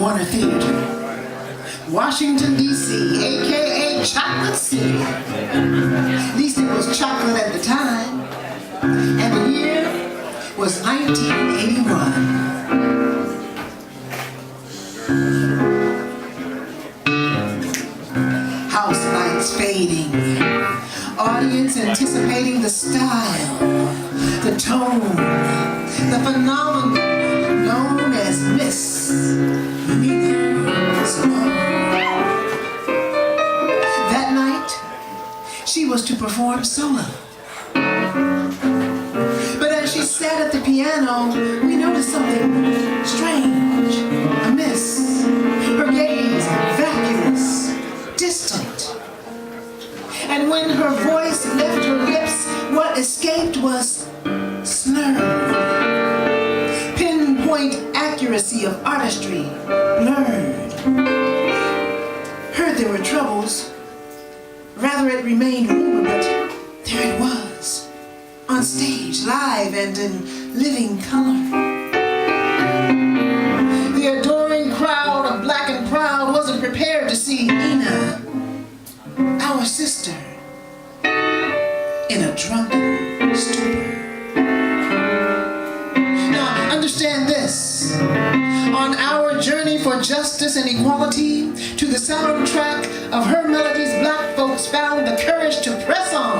Warner Theater, Washington, D.C., a.k.a. Chocolate City. At least it was chocolate at the time. And the year was 1981. House lights fading, audience anticipating the style, the tone, the phenomenon known as Miss Nina Simone. That night, she was to perform solo. But as she sat at the piano, we noticed something strange, amiss. Her gaze vacuous, distant. And when her voice left her lips, what escaped was slurred. Pinpoint accuracy of artistry blurred. Heard there were troubles. Rather it remained rumor, but there it was. On stage, live and in living color. The adoring crowd of Black and Proud wasn't prepared to see Nina, our sister, in a drunken stupor. Now, understand this. On our journey for justice and equality, to the soundtrack of her melodies, Black folks found the courage to press on.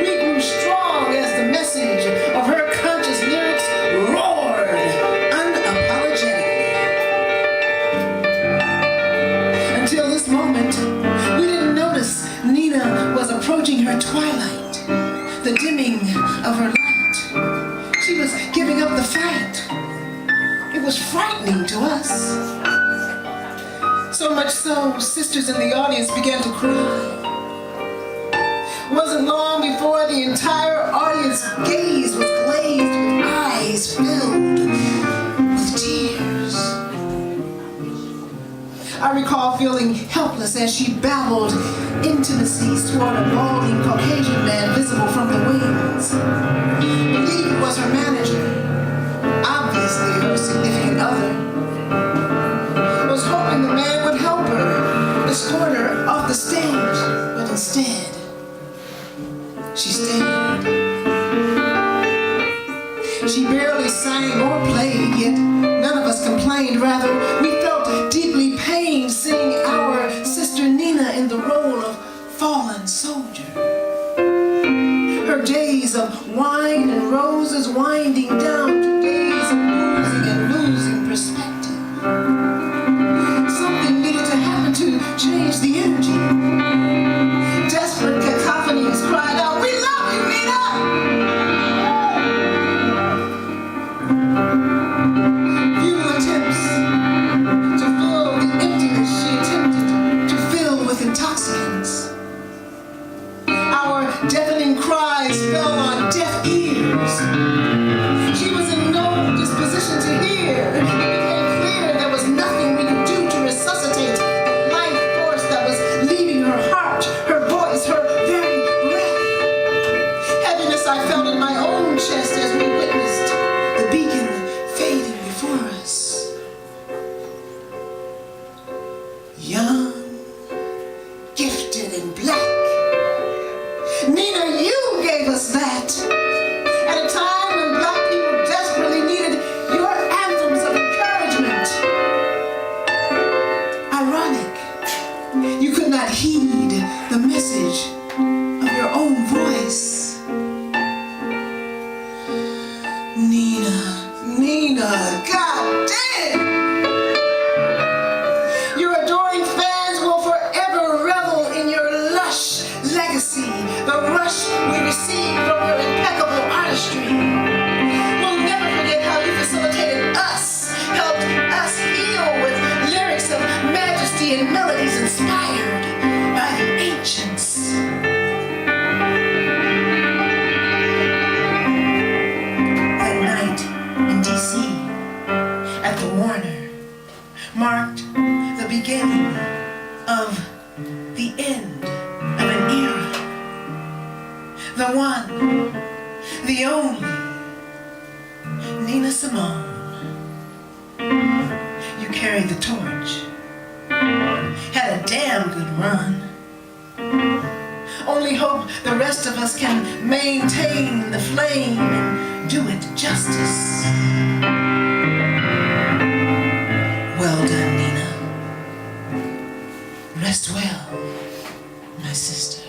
We grew strong as the message of her conscious lyrics roared unapologetically. Until this moment, we didn't notice Nina was approaching her twilight, the dimming of her light. She was giving up the fight. It was frightening to us. So much so, sisters in the audience began to cry. It wasn't long before the entire audience gaze was glazed with eyes filled with tears. I recall feeling helpless as she babbled intimacies toward a balding Caucasian man visible from the wings. Believed it was her manager, obviously her significant other. Was hoping the man would help her, escort her off the stage, but instead, she stayed. She barely sang or played, yet none of us complained. Rather, we felt deeply pained seeing our sister Nina in the role of fallen soldier. Her days of wine and roses winding down to days of losing and losing perspective. Something needed to happen to change the energy. Desperate cacophonies cried out, "We love you, Nina!" Few attempts to fill the emptiness she attempted to fill with intoxicants. Our deafening cries fell on deaf ears. She was in no disposition to hear. It became clear there was nothing we could do to resuscitate the life force that was leaving her heart, her voice, her very breath. Heaviness I felt in my own chest as we witnessed the beacon fading before us. Young, gifted, and black. Nina, you gave us that. At a time when Black people desperately needed your anthems of encouragement. Ironic, you could not heed the message of your own voice. Nina, God damn! Your adoring fans will forever revel in your lush legacy, the rush we received from your impeccable artistry. We'll never forget how you facilitated us, helped us heal with lyrics of majesty and melodies inspired by the ancients. That night in D.C., at the Warner, marked the beginning of the end of an era. The one, the only, Nina Simone. You carried the torch. Had a damn good run. Only hope the rest of us can maintain the flame and do it justice. Well done, Nina. Rest well, my sister.